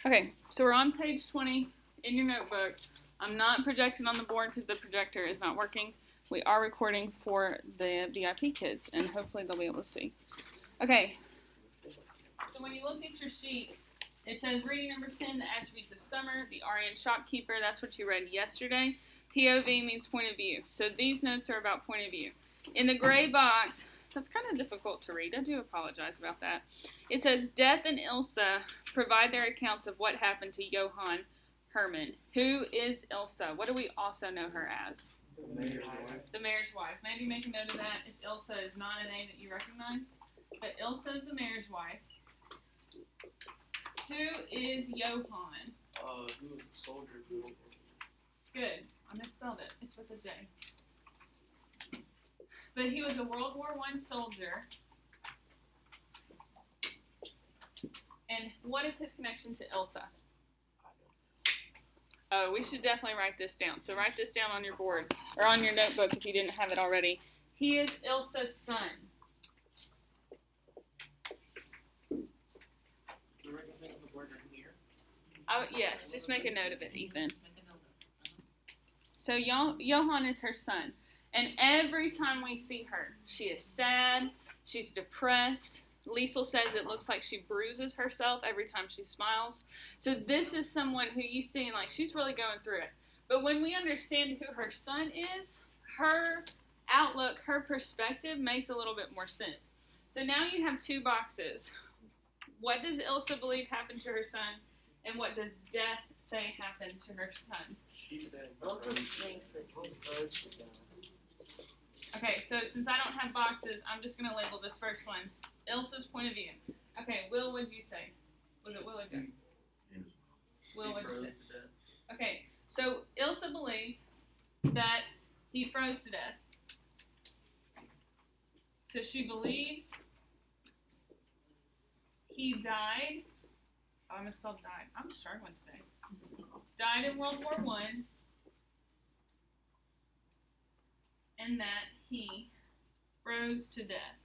Okay, so we're on page 20 in your notebook. I'm not projecting on the board because the projector is not working. We are recording for the VIP kids, and hopefully they'll be able to see. Okay, so when you look at your sheet, it says reading number 10, the attributes of summer, the RN shopkeeper. That's what you read yesterday. POV means point of view. So these notes are about point of view. In the gray box, that's kind of difficult to read. I do apologize about that. It says Death and Ilsa provide their accounts of what happened to Johann Herman. Who is Ilsa? What do we also know her as? The mayor's wife. The mayor's wife. Maybe make a note of that if Ilsa is not a name that you recognize. But Ilsa is the mayor's wife. Who is Johann? Who was a soldier? Good. I misspelled it. It's with a J. But he was a World War I soldier. And what is his connection to Ilsa? Oh, we should definitely write this down. So write this down on your board, or on your notebook if you didn't have it already. He is Ilsa's son. Oh, yes, just make a note of it, Ethan. So Johann is her son. And every time we see her, she is sad, she's depressed. Liesel says it looks like she bruises herself every time she smiles. So this is someone who you see and like she's really going through it. But when we understand who her son is, her outlook, her perspective makes a little bit more sense. So now you have two boxes. What does Ilsa believe happened to her son? And what does Death say happened to her son? Okay, so since I don't have boxes, I'm just going to label this first one. Ilsa's point of view. Okay, Will, what did you say? Was it Will or Jeff? Will, what did you say? Okay, so Ilsa believes that he froze to death. So she believes he died. Oh, I misspelled died. I'm struggling today. Died in World War I. And that he froze to death.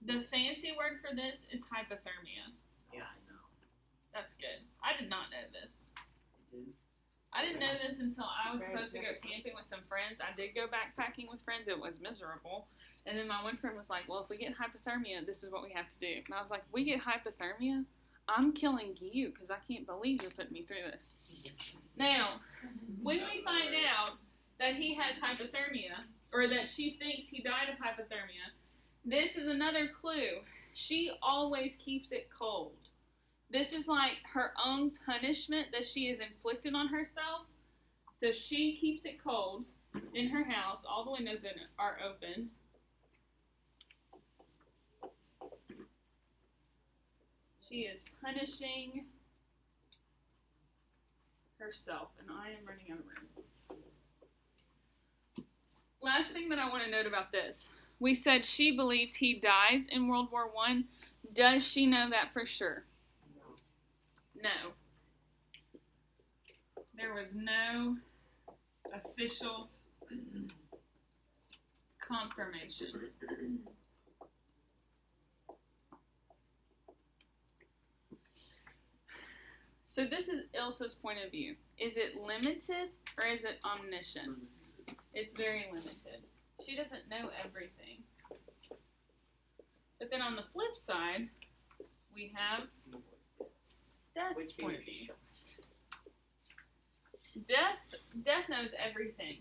The fancy word for this is hypothermia. Yeah, I know. That's good. I did not know this. I didn't know this until I was supposed to go camping with some friends. I did go backpacking with friends. It was miserable. And then my one friend was like, well, if we get hypothermia, this is what we have to do. And I was like, we get hypothermia? I'm killing you because I can't believe you're putting me through this. Now, when we find out that he has hypothermia, or that she thinks he died of hypothermia, this is another clue. She always keeps it cold. This is like her own punishment that she has inflicted on herself. So she keeps it cold in her house. All the windows are open. She is punishing herself, and I am running out of room. Last thing that I want to note about this. We said she believes he dies in World War I. Does she know that for sure? No. There was no official confirmation. So this is Ilsa's point of view. Is it limited or is it omniscient? It's very limited. She doesn't know everything. But then on the flip side, we have Death's point of view. Death knows everything.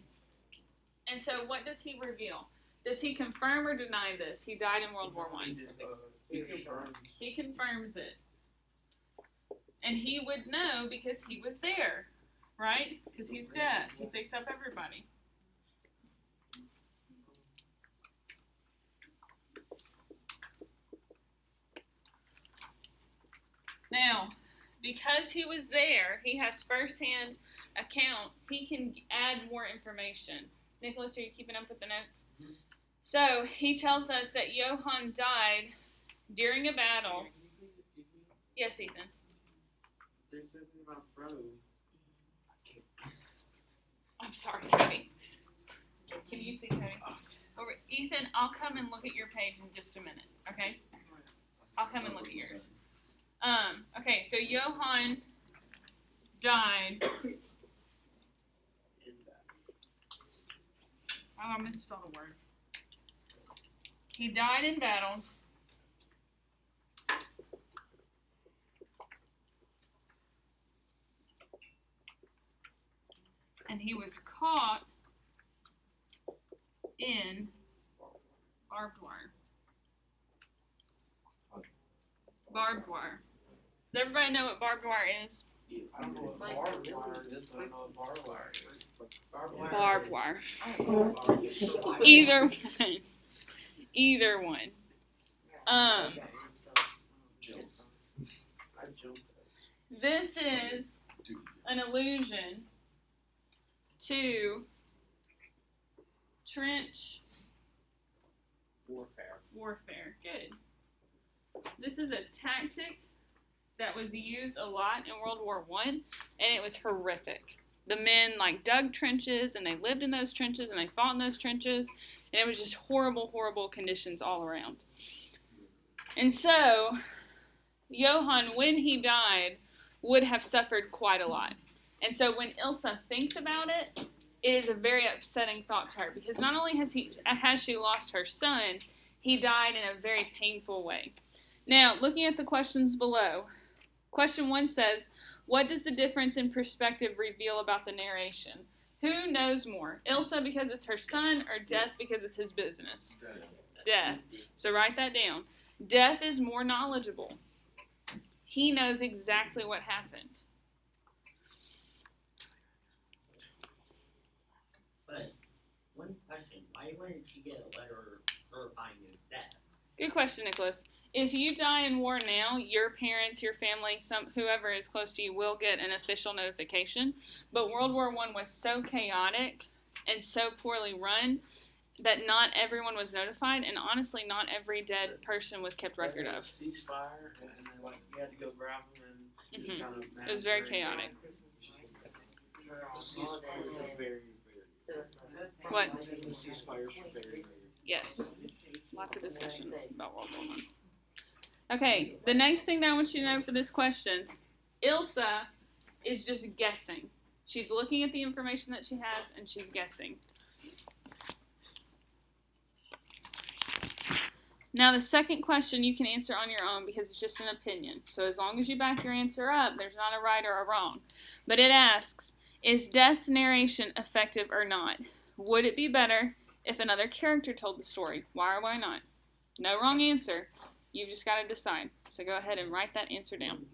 And so what does he reveal? Does he confirm or deny this? He died in World War I. He confirms it. And he would know because he was there, right? Because he's Death. He picks up everybody. Now, because he was there, he has first-hand account, he can add more information. Nicholas, are you keeping up with the notes? Mm-hmm. So, he tells us that Johann died during a battle. Yes, Ethan? There's something about froze. I'm sorry, Cody. Can you see Cody? Ethan, I'll come and look at your page in just a minute, okay? I'll come and look at yours. Okay, so Johann died. Oh, I misspelled a word. He died in battle. And he was caught in barbed wire. Barbed wire. Does everybody know what barbed wire is? I don't know what barbed wire is, but I know what barbed wire is. Barbed wire. Either one. Either one. This is an allusion to trench warfare. Good. This is a tactic that was used a lot in World War I, and it was horrific. The men dug trenches, and they lived in those trenches, and they fought in those trenches, and it was just horrible, horrible conditions all around. And so, Johann, when he died, would have suffered quite a lot. And so when Ilsa thinks about it, it is a very upsetting thought to her, because not only has she lost her son, he died in a very painful way. Now, looking at the questions below, question 1 says, what does the difference in perspective reveal about the narration? Who knows more? Ilsa because it's her son, or Death because it's his business? Death. So write that down. Death is more knowledgeable. He knows exactly what happened. But one question, why wouldn't she get a letter certifying his death? Good question, Nicholas. If you die in war now, your parents, your family, whoever is close to you will get an official notification. But World War I was so chaotic and so poorly run that not everyone was notified, and honestly, not every dead person was kept record of. Ceasefire, and then you had to go grab them, and just kind of It was very chaotic. The ceasefires were very, What? The ceasefires were very, very. Yes. Lots of discussion about World War I. Okay, the next thing that I want you to know for this question, Ilsa is just guessing. She's looking at the information that she has, and she's guessing. Now, the second question you can answer on your own because it's just an opinion. So as long as you back your answer up, there's not a right or a wrong. But it asks, is Death's narration effective or not? Would it be better if another character told the story? Why or why not? No wrong answer. You've just got to decide. So go ahead and write that answer down.